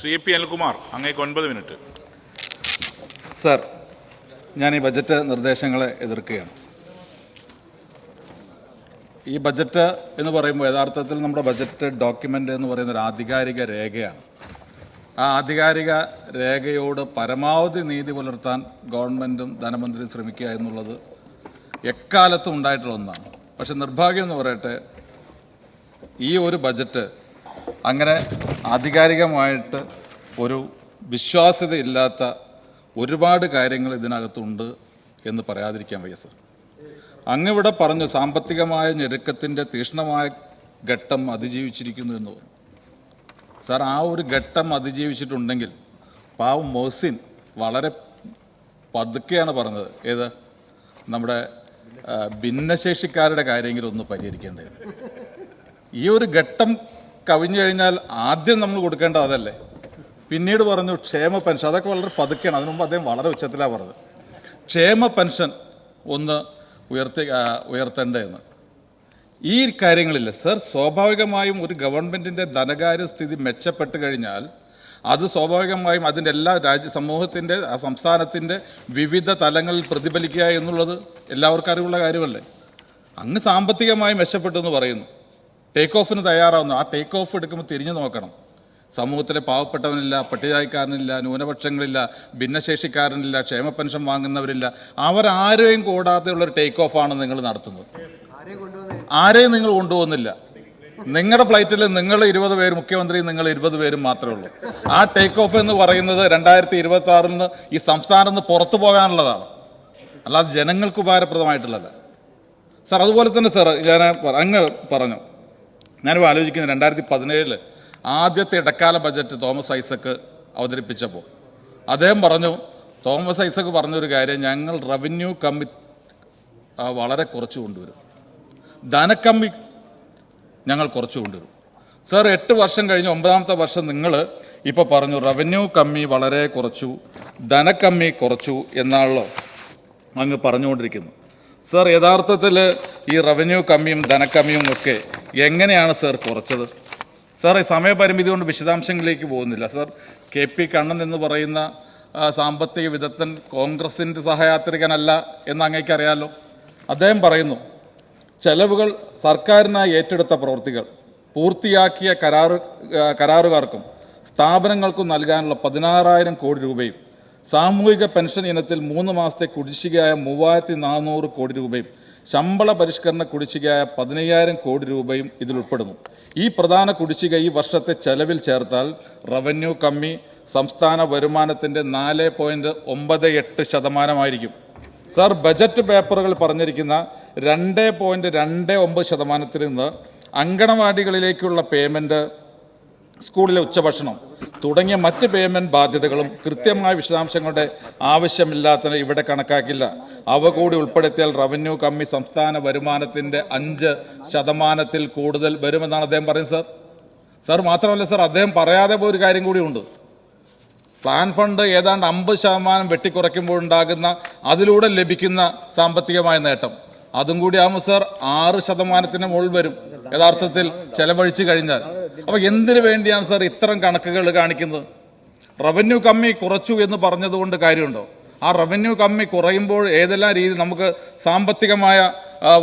Shri P Anilkumar, അങ്ങേക്ക് 9 minute. Sir, ഞാൻ ഈ ബജറ്റ് നിർദ്ദേശങ്ങളെ എതിർക്കുകയാണ്. ഈ ബജറ്റ് എന്ന് പറയുമ്പോൾ യഥാർത്ഥത്തിൽ നമ്മുടെ ബജറ്റ് ഡോക്യുമെൻ്റ് എന്ന് പറയുന്ന ഒരു ആധികാരിക രേഖയാണ്. ആ ആധികാരിക രേഖയോട് പരമാവധി നീതി പുലർത്താൻ ഗവൺമെൻറ്റും ധനമന്ത്രിയും ശ്രമിക്കുക എന്നുള്ളത് എക്കാലത്തും ഉണ്ടായിട്ടുള്ള ഒന്നാണ്. പക്ഷെ നിർഭാഗ്യം എന്ന് പറയട്ടെ, ഈ ഒരു ബജറ്റ് അങ്ങനെ ആധികാരികമായിട്ട് ഒരു വിശ്വാസ്യതയില്ലാത്ത ഒരുപാട് കാര്യങ്ങൾ ഇതിനകത്തുണ്ട് എന്ന് പറയാതിരിക്കാൻ വയ്യ സർ. അങ്ങിവിടെ പറഞ്ഞു സാമ്പത്തികമായ ഞെരുക്കത്തിൻ്റെ തീക്ഷ്ണമായ ഘട്ടം അതിജീവിച്ചിരിക്കുന്നു എന്ന് പറഞ്ഞു. സാർ, ആ ഒരു ഘട്ടം അതിജീവിച്ചിട്ടുണ്ടെങ്കിൽ പാവം മൊഹ്സിൻ വളരെ പതുക്കെയാണ് പറഞ്ഞത്. ഏത് നമ്മുടെ ഭിന്നശേഷിക്കാരുടെ കാര്യമെങ്കിലും ഒന്ന് പരിഹരിക്കേണ്ടത്. ഈ ഒരു ഘട്ടം കവിഞ്ഞു കഴിഞ്ഞാൽ ആദ്യം നമ്മൾ കൊടുക്കേണ്ടത് അതല്ലേ. പിന്നീട് പറഞ്ഞു ക്ഷേമ പെൻഷൻ, അതൊക്കെ വളരെ പതുക്കെയാണ്. അതിനു മുമ്പ് അദ്ദേഹം വളരെ ഉച്ചത്തിലാണ് പറഞ്ഞത് ക്ഷേമ പെൻഷൻ ഒന്ന് ഉയർത്തേണ്ടതെന്ന്. ഈ കാര്യങ്ങളില്ല സർ. സ്വാഭാവികമായും ഒരു ഗവൺമെൻറ്റിൻ്റെ ധനകാര്യ സ്ഥിതി മെച്ചപ്പെട്ട് കഴിഞ്ഞാൽ അത് സ്വാഭാവികമായും അതിൻ്റെ എല്ലാ സമൂഹത്തിൻ്റെ സംസ്ഥാനത്തിൻ്റെ വിവിധ തലങ്ങളിൽ പ്രതിഫലിക്കുക എന്നുള്ളത് എല്ലാവർക്കും അറിവുള്ള കാര്യമല്ലേ. അങ്ങ് സാമ്പത്തികമായി മെച്ചപ്പെട്ടു എന്ന് പറയുന്നു, ടേക്ക് ഓഫിന് തയ്യാറാവുന്നു. ആ ടേക്ക് ഓഫ് എടുക്കുമ്പോൾ തിരിഞ്ഞു നോക്കണം. സമൂഹത്തിലെ പാവപ്പെട്ടവനില്ല, പട്ടികജാതിക്കാരനില്ല, ന്യൂനപക്ഷങ്ങളില്ല, ഭിന്നശേഷിക്കാരനില്ല, ക്ഷേമ പെൻഷൻ വാങ്ങുന്നവരില്ല, അവരാരെയും കൂടാതെയുള്ളൊരു ടേക്ക് ഓഫാണ് നിങ്ങൾ നടത്തുന്നത്. ആരെയും നിങ്ങൾ കൊണ്ടുപോകുന്നില്ല. നിങ്ങളുടെ ഫ്ലൈറ്റിൽ നിങ്ങൾ 20 പേര്, മുഖ്യമന്ത്രി നിങ്ങൾ 20 പേരും മാത്രമേ ഉള്ളൂ. ആ ടേക്ക് ഓഫ് എന്ന് പറയുന്നത് 2026 ഈ സംസ്ഥാനത്ത് നിന്ന് പുറത്തു പോകാനുള്ളതാണ്, അല്ലാതെ ജനങ്ങൾക്ക് ഉപകാരപ്രദമായിട്ടുള്ളതല്ല സാർ. അതുപോലെ തന്നെ സാർ, ഞാൻ അങ്ങ് പറഞ്ഞു, ഞാനിപ്പോൾ ആലോചിക്കുന്നത് 2017 ആദ്യത്തെ ഇടക്കാല ബജറ്റ് തോമസ് ഐസക്ക് അവതരിപ്പിച്ചപ്പോൾ അദ്ദേഹം പറഞ്ഞു, തോമസ് ഐസക്ക് പറഞ്ഞൊരു കാര്യം, ഞങ്ങൾ റവന്യൂ കമ്മി വളരെ കുറച്ച് കൊണ്ടുവരും, ധനക്കമ്മി ഞങ്ങൾ കുറച്ച് കൊണ്ടുവരും. സാർ, 8 വർഷം കഴിഞ്ഞ് 9ാമത്തെ വർഷം നിങ്ങൾ ഇപ്പോൾ പറഞ്ഞു റവന്യൂ കമ്മി വളരെ കുറച്ചു, ധനക്കമ്മി കുറച്ചു എന്നാണല്ലോ അങ്ങ് പറഞ്ഞുകൊണ്ടിരിക്കുന്നത്. സാർ, യഥാർത്ഥത്തിൽ ഈ റവന്യൂ കമ്മിയും ധനക്കമ്മിയും ഒക്കെ എങ്ങനെയാണ് സാർ കുറച്ചത്? സാർ, ഈ സമയപരിമിതി കൊണ്ട് വിശദാംശങ്ങളിലേക്ക് പോകുന്നില്ല. സാർ, KP കണ്ണൻ എന്ന് പറയുന്ന സാമ്പത്തിക വിദഗ്ധൻ കോൺഗ്രസിൻ്റെ സഹയാത്രികനല്ല എന്ന് അങ്ങേക്കറിയാലോ. അദ്ദേഹം പറയുന്നു, ചെലവുകൾ സർക്കാരിനായി ഏറ്റെടുത്ത പ്രവൃത്തികൾ പൂർത്തിയാക്കിയ കരാറുകാർക്കും സ്ഥാപനങ്ങൾക്കും നൽകാനുള്ള 16,000 കോടി രൂപയും സാമൂഹിക പെൻഷൻ ഇനത്തിൽ 3 മാസത്തെ കുടിശ്ശികയായ 3,400 കോടി രൂപയും ശമ്പള പരിഷ്കരണ കുടിശ്ശികയായ 15,000 കോടി രൂപയും ഇതിലുൾപ്പെടുന്നു. ഈ പ്രധാന കുടിശ്ശിക ഈ വർഷത്തെ ചെലവിൽ ചേർത്താൽ റവന്യൂ കമ്മി സംസ്ഥാന വരുമാനത്തിൻ്റെ 4.98% സാർ, ബജറ്റ് പേപ്പറുകൾ പറഞ്ഞിരിക്കുന്ന 2.29% നിന്ന് അങ്കണവാടികളിലേക്കുള്ള പേയ്മെൻറ്റ്, സ്കൂളിലെ ഉച്ചഭക്ഷണം തുടങ്ങിയ മറ്റ് പേയ്മെൻറ്റ് ബാധ്യതകളും കൃത്യമായ വിശദാംശങ്ങളുടെ ആവശ്യമില്ലാത്തതിന് ഇവിടെ കണക്കാക്കില്ല. അവ കൂടി ഉൾപ്പെടുത്തിയാൽ റവന്യൂ കമ്മി സംസ്ഥാന വരുമാനത്തിൻ്റെ 5% കൂടുതൽ വരുമെന്നാണ് അദ്ദേഹം പറയുന്നത് സാർ. മാത്രമല്ല സാർ, അദ്ദേഹം പറയാതെ പോയൊരു കാര്യം കൂടിയുണ്ട്. പ്ലാൻ ഫണ്ട് ഏതാണ്ട് 50% വെട്ടിക്കുറയ്ക്കുമ്പോഴുണ്ടാകുന്ന അതിലൂടെ ലഭിക്കുന്ന സാമ്പത്തികമായ നേട്ടം അതും കൂടി ആകുമ്പോൾ സാർ 6% മുകളിൽ വരും യഥാർത്ഥത്തിൽ ചെലവഴിച്ചു കഴിഞ്ഞാൽ. അപ്പോൾ എന്തിനു വേണ്ടിയാണ് സാർ ഇത്തരം കണക്കുകൾ കാണിക്കുന്നത്? റവന്യൂ കമ്മി കുറച്ചു എന്ന് പറഞ്ഞതുകൊണ്ട് കാര്യമുണ്ടോ? ആ റവന്യൂ കമ്മി കുറയുമ്പോൾ ഏതെല്ലാം രീതി നമുക്ക് സാമ്പത്തികമായ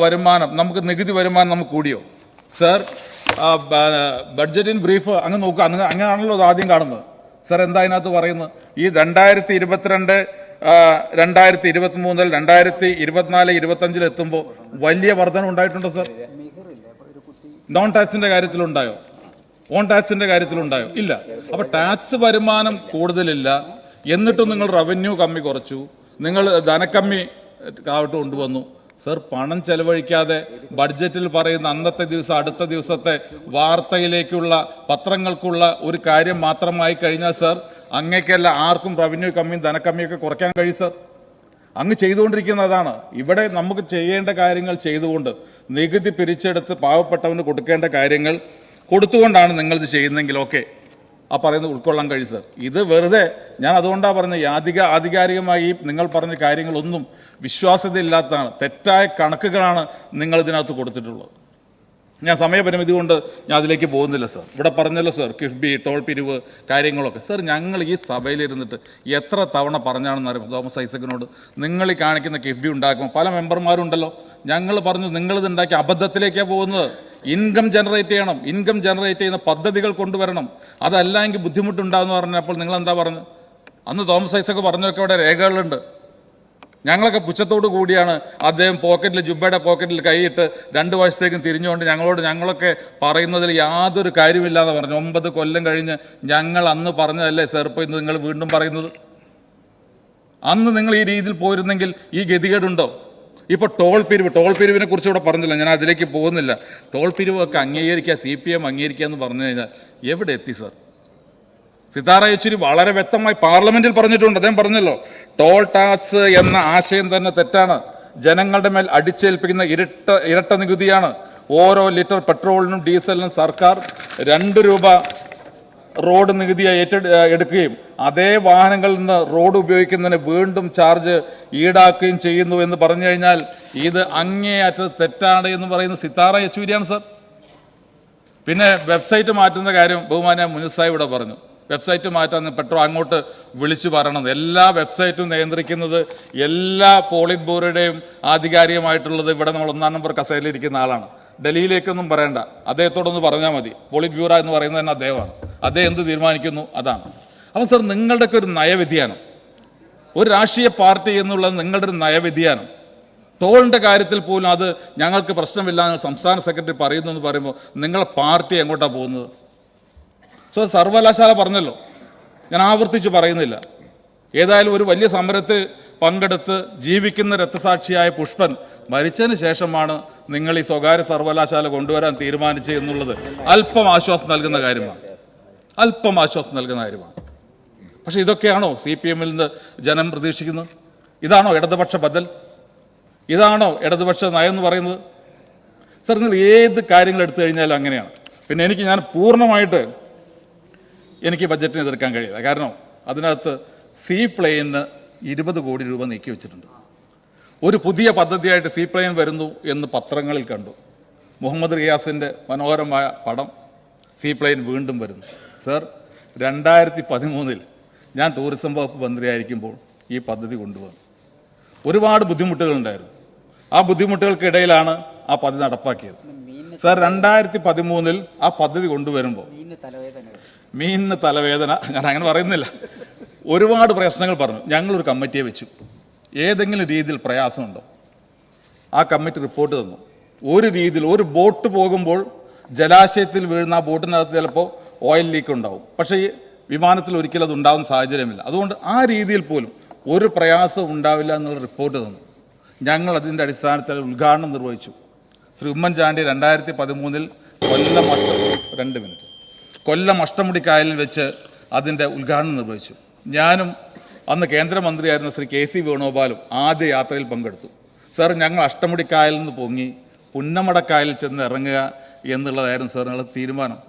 വരുമാനം, നമുക്ക് നികുതി വരുമാനം നമുക്ക് കൂടിയോ? സാർ, ബഡ്ജറ്റിൻ ബ്രീഫ് അങ്ങ് നോക്കുക, അങ്ങനെയാണല്ലോ അത് ആദ്യം കാണുന്നത്. സാർ, എന്താ അതിനകത്ത് പറയുന്നത്? ഈ 2022, 2023 മുതൽ 2024, 2025 എത്തുമ്പോൾ വലിയ വർധന ഉണ്ടായിട്ടുണ്ടോ സാർ? നോൺ ടാക്സിന്റെ കാര്യത്തിലുണ്ടായോ? ഓൺ ടാക്സിന്റെ കാര്യത്തിലുണ്ടായോ? ഇല്ല. അപ്പൊ ടാക്സ് വരുമാനം കൂടുതലില്ല, എന്നിട്ടും നിങ്ങൾ റവന്യൂ കമ്മി കുറച്ചു, നിങ്ങൾ ധനക്കമ്മി കാവട്ട് കൊണ്ടുവന്നു. സർ, പണം ചെലവഴിക്കാതെ ബഡ്ജറ്റിൽ പറയുന്ന അന്നത്തെ ദിവസം അടുത്ത ദിവസത്തെ വാർത്തയിലേക്കുള്ള പത്രങ്ങൾക്കുള്ള ഒരു കാര്യം മാത്രമായി കഴിഞ്ഞാൽ സർ, അങ്ങേക്കല്ല ആർക്കും റവന്യൂ കമ്മിയും ധനക്കമ്മിയൊക്കെ കുറയ്ക്കാൻ കഴിയും സർ. അങ്ങ് ചെയ്തുകൊണ്ടിരിക്കുന്നതാണ്. ഇവിടെ നമുക്ക് ചെയ്യേണ്ട കാര്യങ്ങൾ ചെയ്തുകൊണ്ട്, നികുതി പിരിച്ചെടുത്ത് പാവപ്പെട്ടവന് കൊടുക്കേണ്ട കാര്യങ്ങൾ കൊടുത്തുകൊണ്ടാണ് നിങ്ങളിത് ചെയ്യുന്നതെങ്കിൽ ഓക്കെ, ആ പറയുന്നത് ഉൾക്കൊള്ളാൻ കഴിയും സർ. ഇത് വെറുതെ, ഞാൻ അതുകൊണ്ടാണ് പറഞ്ഞത്, ആധികാരികമായി നിങ്ങൾ പറഞ്ഞ കാര്യങ്ങളൊന്നും വിശ്വാസ്യതയില്ലാത്തതാണ്, തെറ്റായ കണക്കുകളാണ് നിങ്ങൾ ഇതിനകത്ത് കൊടുത്തിട്ടുള്ളത്. ഞാൻ സമയപരിമിതി കൊണ്ട് ഞാൻ അതിലേക്ക് പോകുന്നില്ല സാർ. ഇവിടെ പറഞ്ഞല്ലോ സാർ, കിഫ്ബി, ടോൾ പിരിവ് കാര്യങ്ങളൊക്കെ. സാർ, ഞങ്ങൾ ഈ സഭയിലിരുന്നിട്ട് എത്ര തവണ പറഞ്ഞാണെന്ന് അറിയാം തോമസ് ഐസക്കിനോട്, നിങ്ങൾ ഈ കാണിക്കുന്ന കിഫ്ബി ഉണ്ടാക്കുമ്പോൾ പല മെമ്പർമാരുണ്ടല്ലോ, ഞങ്ങൾ പറഞ്ഞു നിങ്ങളിത് ഉണ്ടാക്കി അബദ്ധത്തിലേക്കാണ് പോകുന്നത്. ഇൻകം ജനറേറ്റ് ചെയ്യണം, ഇൻകം ജനറേറ്റ് ചെയ്യുന്ന പദ്ധതികൾ കൊണ്ടുവരണം, അതല്ല എങ്കിൽ ബുദ്ധിമുട്ടുണ്ടാകുമെന്ന് പറഞ്ഞപ്പോൾ നിങ്ങൾ എന്താ പറഞ്ഞു? അന്ന് തോമസ് ഐസക്ക് പറഞ്ഞൊക്കെ ഇവിടെ രേഖകളുണ്ട്. ഞങ്ങളൊക്കെ പുച്ഛത്തോടു കൂടിയാണ് അദ്ദേഹം പോക്കറ്റിൽ, ജുബയുടെ പോക്കറ്റിൽ കൈയിട്ട് 2 വശത്തേക്കും തിരിഞ്ഞുകൊണ്ട് ഞങ്ങളൊക്കെ പറയുന്നതിൽ യാതൊരു കാര്യമില്ലാന്ന് പറഞ്ഞു. 9 കൊല്ലം കഴിഞ്ഞ് ഞങ്ങൾ അന്ന് പറഞ്ഞതല്ലേ സാർ ഇപ്പോൾ ഇന്ന് നിങ്ങൾ വീണ്ടും പറയുന്നത്? അന്ന് നിങ്ങൾ ഈ രീതിയിൽ പോയിരുന്നെങ്കിൽ ഈ ഗതികേടുണ്ടോ? ഇപ്പോൾ ടോൾ പിരിവിനെ കുറിച്ച് ഇവിടെ പറഞ്ഞില്ല, ഞാൻ അതിലേക്ക് പോകുന്നില്ല. ടോൾ പിരിവൊക്കെ അംഗീകരിക്കുക, CPM അംഗീകരിക്കുക എന്ന് പറഞ്ഞു കഴിഞ്ഞാൽ എവിടെ എത്തി സാർ? സിതാര യെച്ചൂരി വളരെ വ്യക്തമായി പാർലമെന്റിൽ പറഞ്ഞിട്ടുണ്ട്. അദ്ദേഹം പറഞ്ഞല്ലോ, ടോൾ ടാക്സ് എന്ന ആശയം തന്നെ തെറ്റാണ്, ജനങ്ങളുടെ മേൽ അടിച്ചേൽപ്പിക്കുന്ന ഇരട്ട നികുതിയാണ്. ഓരോ ലിറ്റർ പെട്രോളിനും ഡീസലിനും സർക്കാർ 2 രൂപ റോഡ് നികുതിയായി എടുക്കുകയും അതേ വാഹനങ്ങളിൽ നിന്ന് റോഡ് ഉപയോഗിക്കുന്നതിന് വീണ്ടും ചാർജ് ഈടാക്കുകയും ചെയ്യുന്നു എന്ന് പറഞ്ഞു കഴിഞ്ഞാൽ ഇത് അങ്ങേയറ്റത്ത് തെറ്റാണ് എന്ന് പറയുന്ന സിതാര യെച്ചൂരിയാണ് സാർ. പിന്നെ വെബ്സൈറ്റ് മാറ്റുന്ന കാര്യം ബഹുമാന്യ മുനിസായി ഇവിടെ പറഞ്ഞു. വെബ്സൈറ്റ് മാറ്റാൻ പെട്രോൾ അങ്ങോട്ട് വിളിച്ചു പറയണം. എല്ലാ വെബ്സൈറ്റും നിയന്ത്രിക്കുന്നത് എല്ലാ പോളിറ്റ് ബ്യൂറോയുടെയും ആധികാരികമായിട്ടുള്ളത് ഇവിടെ നമ്മൾ 1-ാം നമ്പർ കസേരയിലിരിക്കുന്ന ആളാണ്. ഡൽഹിയിലേക്കൊന്നും പറയണ്ട, അദ്ദേഹത്തോടൊന്ന് പറഞ്ഞാൽ മതി. പോളിറ്റ് ബ്യൂറോ എന്ന് പറയുന്നത് തന്നെ അദ്ദേഹമാണ്. അദ്ദേഹം എന്ത് തീരുമാനിക്കുന്നു അതാണ്. അപ്പോൾ സാർ, നിങ്ങളുടെയൊക്കെ ഒരു നയവ്യതിയാനം, ഒരു രാഷ്ട്രീയ പാർട്ടി എന്നുള്ളത് നിങ്ങളുടെ ഒരു നയവ്യതിയാനം. ടോളിൻ്റെ കാര്യത്തിൽ പോലും അത് ഞങ്ങൾക്ക് പ്രശ്നമില്ല എന്ന് സംസ്ഥാന സെക്രട്ടറി പറയുന്നു എന്ന് പറയുമ്പോൾ നിങ്ങളെ പാർട്ടി എങ്ങോട്ടാണ് പോകുന്നത്? സോ സർവകലാശാല പറഞ്ഞല്ലോ, ഞാൻ ആവർത്തിച്ച് പറയുന്നില്ല. ഏതായാലും ഒരു വലിയ സമരത്തിൽ പങ്കെടുത്ത് ജീവിക്കുന്ന രക്തസാക്ഷിയായ പുഷ്പൻ മരിച്ചതിന് ശേഷമാണ് നിങ്ങൾ ഈ സ്വകാര്യ സർവകലാശാല കൊണ്ടുവരാൻ തീരുമാനിച്ചത് എന്നുള്ളത് അല്പം ആശ്വാസം നൽകുന്ന കാര്യമാണ്. പക്ഷെ ഇതൊക്കെയാണോ CPM നിന്ന് ജനം പ്രതീക്ഷിക്കുന്നത്? ഇതാണോ ഇടതുപക്ഷ ബദൽ? ഇതാണോ ഇടതുപക്ഷ നയം എന്ന് പറയുന്നത്? സർ, നിങ്ങൾ ഏത് കാര്യങ്ങൾ എടുത്തു കഴിഞ്ഞാലും അങ്ങനെയാണ്. പിന്നെ ഞാൻ പൂർണ്ണമായിട്ട് എനിക്ക് ബഡ്ജറ്റിനെ എതിർക്കാൻ കഴിയില്ല. കാരണം അതിനകത്ത് സീപ്ലെയിന് 20 കോടി രൂപ നീക്കി വെച്ചിട്ടുണ്ട്. ഒരു പുതിയ പദ്ധതിയായിട്ട് സീപ്ലെയിൻ വരുന്നു എന്ന് പത്രങ്ങളിൽ കണ്ടു. മുഹമ്മദ് റിയാസിൻ്റെ മനോഹരമായ പടം, സീപ്ലെയിൻ വീണ്ടും വരുന്നു. സർ, 2013 ഞാൻ ടൂറിസം വകുപ്പ് മന്ത്രിയായിരിക്കുമ്പോൾ ഈ പദ്ധതി കൊണ്ടുവന്നു. ഒരുപാട് ബുദ്ധിമുട്ടുകളുണ്ടായിരുന്നു. ആ ബുദ്ധിമുട്ടുകൾക്കിടയിലാണ് ആ പദ്ധതി നടപ്പാക്കിയത്. സർ, 2013 ആ പദ്ധതി കൊണ്ടുവരുമ്പോൾ മീനിന് തലവേദന, ഞാൻ അങ്ങനെ പറയുന്നില്ല, ഒരുപാട് പ്രശ്നങ്ങൾ പറഞ്ഞു. ഞങ്ങളൊരു കമ്മിറ്റിയെ വെച്ചു. ഏതെങ്കിലും രീതിയിൽ പ്രയാസമുണ്ടോ? ആ കമ്മിറ്റി റിപ്പോർട്ട് തന്നു. ഒരു രീതിയിൽ ഒരു ബോട്ട് പോകുമ്പോൾ ജലാശയത്തിൽ വീഴുന്ന ആ ബോട്ടിനകത്ത് ചിലപ്പോൾ ഓയിൽ ലീക്ക് ഉണ്ടാവും. പക്ഷേ ഈ വിമാനത്തിൽ ഒരിക്കലും അത് ഉണ്ടാകുന്ന സാഹചര്യമില്ല. അതുകൊണ്ട് ആ രീതിയിൽ പോലും ഒരു പ്രയാസം ഉണ്ടാവില്ല എന്നുള്ള റിപ്പോർട്ട് തന്നു. ഞങ്ങൾ അതിൻ്റെ അടിസ്ഥാനത്തിൽ ഉദ്ഘാടനം നിർവഹിച്ചു. ശ്രീ ഉമ്മൻചാണ്ടി 2013 കൊല്ലം അഷ്ടമുടിക്കായലിൽ വെച്ച് അതിൻ്റെ ഉദ്ഘാടനം നിർവഹിച്ചു. ഞാനും അന്ന് കേന്ദ്രമന്ത്രിയായിരുന്ന ശ്രീ KC വേണുഗോപാലും ആദ്യ യാത്രയിൽ പങ്കെടുത്തു. സാർ, ഞങ്ങൾ അഷ്ടമുടിക്കായലിൽ നിന്ന് പൊങ്ങി പുന്നമടക്കായലിൽ ചെന്ന് ഇറങ്ങുക എന്നുള്ളതായിരുന്നു സാർ ഞങ്ങളുടെ തീരുമാനം.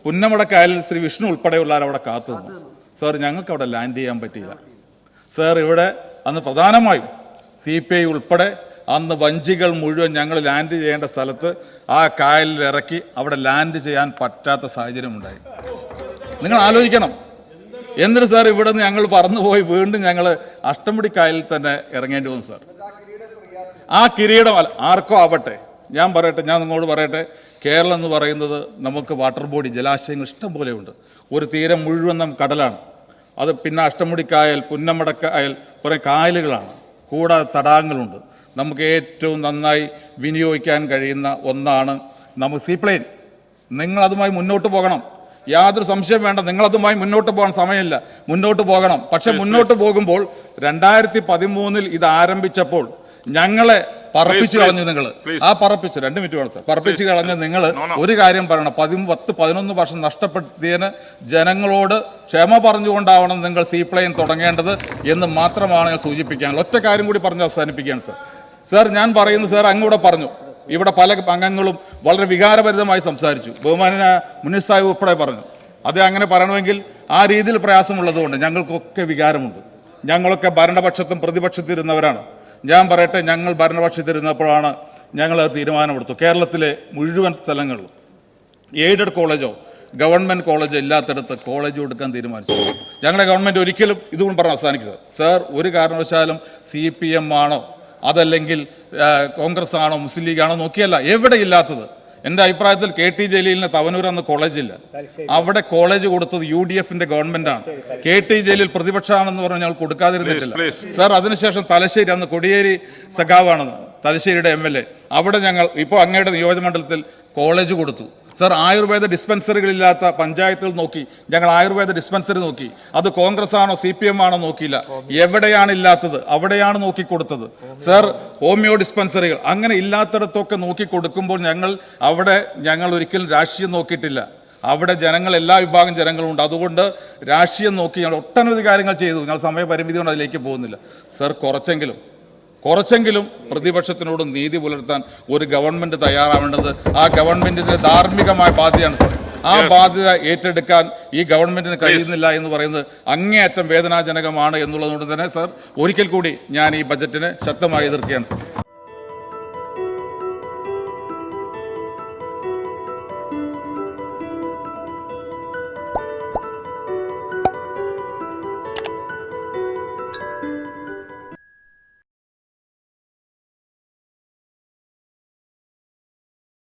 പുന്നമടക്കായലിൽ ശ്രീ വിഷ്ണു ഉൾപ്പെടെയുള്ളവർ അവിടെ കാത്തു നിന്നു. സാർ, ഞങ്ങൾക്ക് അവിടെ ലാൻഡ് ചെയ്യാൻ പറ്റിയില്ല. സാർ, ഇവിടെ അന്ന് പ്രധാനമായും CPI ഉൾപ്പെടെ അന്ന് വഞ്ചികൾ മുഴുവൻ ഞങ്ങൾ ലാൻഡ് ചെയ്യേണ്ട സ്ഥലത്ത് ആ കായലിൽ ഇറക്കി അവിടെ ലാൻഡ് ചെയ്യാൻ പറ്റാത്ത സാഹചര്യം ഉണ്ടായി. നിങ്ങൾ ആലോചിക്കണം. എന്നിട്ട് സാർ, ഇവിടെ നിന്ന് ഞങ്ങൾ പറന്നുപോയി വീണ്ടും ഞങ്ങൾ അഷ്ടമുടിക്കായലിൽ തന്നെ ഇറങ്ങേണ്ടി വന്നു. സാർ, ആ കിരീടം ആർക്കോ ആവട്ടെ, ഞാൻ നിങ്ങളോട് പറയട്ടെ, കേരളം എന്ന് പറയുന്നത് നമുക്ക് വാട്ടർ ബോഡി, ജലാശയങ്ങൾ ഇഷ്ടം പോലെയുണ്ട്. ഒരു തീരം മുഴുവൻ കടലാണ്. അത് പിന്നെ അഷ്ടമുടിക്കായൽ, പുന്നമടക്കായൽ കുറേ കായലുകളാണ്, കൂടാതെ തടാകങ്ങളുണ്ട്. നമുക്ക് ഏറ്റവും നന്നായി വിനിയോഗിക്കാൻ കഴിയുന്ന ഒന്നാണ് നമുക്ക് സീപ്ലെയിൻ. നിങ്ങളതുമായി മുന്നോട്ട് പോകണം, യാതൊരു സംശയം വേണ്ട. നിങ്ങളതുമായി മുന്നോട്ട് പോകാൻ സമയമില്ല, മുന്നോട്ട് പോകണം. പക്ഷെ മുന്നോട്ട് പോകുമ്പോൾ 2013 ഇത് ആരംഭിച്ചപ്പോൾ ഞങ്ങളെ പറപ്പിച്ചു കളഞ്ഞു നിങ്ങൾ. ആ പറപ്പിച്ച് 2 മിനിറ്റ് വേണം സാർ. പറപ്പിച്ച് കളഞ്ഞ നിങ്ങൾ ഒരു കാര്യം പറയണം, 10-11 വർഷം നഷ്ടപ്പെടുത്തിയതിന് ജനങ്ങളോട് ക്ഷമ പറഞ്ഞുകൊണ്ടാവണം നിങ്ങൾ സീപ്ലെയിൻ തുടങ്ങേണ്ടത് എന്ന് മാത്രമാണ് ഞാൻ സൂചിപ്പിക്കാനുള്ളത്. ഒറ്റ കാര്യം കൂടി പറഞ്ഞ് അവസാനിപ്പിക്കുകയാണ് സാർ. സാർ, ഞാൻ പറയുന്നത് സാർ അങ്ങൂടെ പറഞ്ഞു, ഇവിടെ പല അംഗങ്ങളും വളരെ വികാരഭരിതമായി സംസാരിച്ചു. ബഹുമാനായ മുനീർ സാഹിബ് ഉൾപ്പെടെ പറഞ്ഞു. അത് അങ്ങനെ പറയണമെങ്കിൽ ആ രീതിയിൽ പ്രയാസമുള്ളതുകൊണ്ട് ഞങ്ങൾക്കൊക്കെ വികാരമുണ്ട്. ഞങ്ങളൊക്കെ ഭരണപക്ഷത്തും പ്രതിപക്ഷത്തിരുന്നവരാണ്. ഞാൻ പറയട്ടെ, ഞങ്ങൾ ഭരണപക്ഷത്തിരുന്നപ്പോഴാണ് ഞങ്ങൾ തീരുമാനമെടുത്തു. കേരളത്തിലെ മുഴുവൻ സ്ഥലങ്ങളിലും എയ്ഡഡ് കോളേജോ ഗവൺമെൻറ് കോളേജോ ഇല്ലാത്തടത്ത് കോളേജ് കൊടുക്കാൻ തീരുമാനിച്ചു. ഞങ്ങളെ ഗവൺമെൻറ് ഒരിക്കലും ഇതുകൊണ്ട് പറഞ്ഞ് അവസാനിക്കുക സാർ, ഒരു കാരണവശാലും CPM ആണോ അതല്ലെങ്കിൽ കോൺഗ്രസ് ആണോ മുസ്ലിം ലീഗാണോ നോക്കിയല്ല, എവിടെ ഇല്ലാത്തത്. എൻ്റെ അഭിപ്രായത്തിൽ KT ജലീലിന് തവനൂർ അന്ന് കോളേജില്ല, അവിടെ കോളേജ് കൊടുത്തത് UDFന്റെ ഗവൺമെന്റാണ്. KT ജലീൽ പ്രതിപക്ഷമാണെന്ന് പറഞ്ഞ് ഞങ്ങൾ കൊടുക്കാതിരുന്നിട്ടില്ല സാർ. അതിനുശേഷം തലശ്ശേരി, അന്ന് കൊടിയേരി സഖാവാണെന്ന് തലശ്ശേരിയുടെ MLA, അവിടെ ഞങ്ങൾ ഇപ്പോൾ അങ്ങയുടെ നിയോജകമണ്ഡലത്തിൽ കോളേജ് കൊടുത്തു സാർ. ആയുർവേദ ഡിസ്പെൻസറികളില്ലാത്ത പഞ്ചായത്തുകൾ നോക്കി ഞങ്ങൾ ആയുർവേദ ഡിസ്പെൻസറി നോക്കി. അത് കോൺഗ്രസ് ആണോ CPM ആണോ നോക്കിയില്ല, എവിടെയാണ് ഇല്ലാത്തത് അവിടെയാണ് നോക്കി കൊടുത്തത് സാർ. ഹോമിയോ ഡിസ്പെൻസറികൾ അങ്ങനെ ഇല്ലാത്തിടത്തൊക്കെ നോക്കി കൊടുക്കുമ്പോൾ ഞങ്ങൾ ഒരിക്കലും രാഷ്ട്രീയം നോക്കിയിട്ടില്ല. അവിടെ ജനങ്ങൾ, എല്ലാ വിഭാഗം ജനങ്ങളുണ്ട്. അതുകൊണ്ട് രാഷ്ട്രീയം നോക്കി ഞങ്ങൾ ഒട്ടനവധി കാര്യങ്ങൾ ചെയ്തു. ഞങ്ങൾ സമയപരിമിതി കൊണ്ട് അതിലേക്ക് പോകുന്നില്ല സാർ. കുറച്ചെങ്കിലും പ്രതിപക്ഷത്തിനോട് നീതി പുലർത്താൻ ഒരു ഗവൺമെന്റ് തയ്യാറാവേണ്ടത് ആ ഗവൺമെന്റിന്റെ ധാർമ്മികമായ ബാധ്യതയാണ് സാർ. ആ ബാധ്യത ഏറ്റെടുക്കാൻ ഈ ഗവൺമെന്റിന് കഴിയുന്നില്ല എന്ന് പറയുന്നത് അങ്ങേയറ്റം വേദനാജനകമാണ് എന്നുള്ളതുകൊണ്ട് തന്നെ സാർ, ഒരിക്കൽ കൂടി ഞാൻ ഈ ബജറ്റിനെ ശക്തമായി എതിർക്കുകയാണ് സാർ.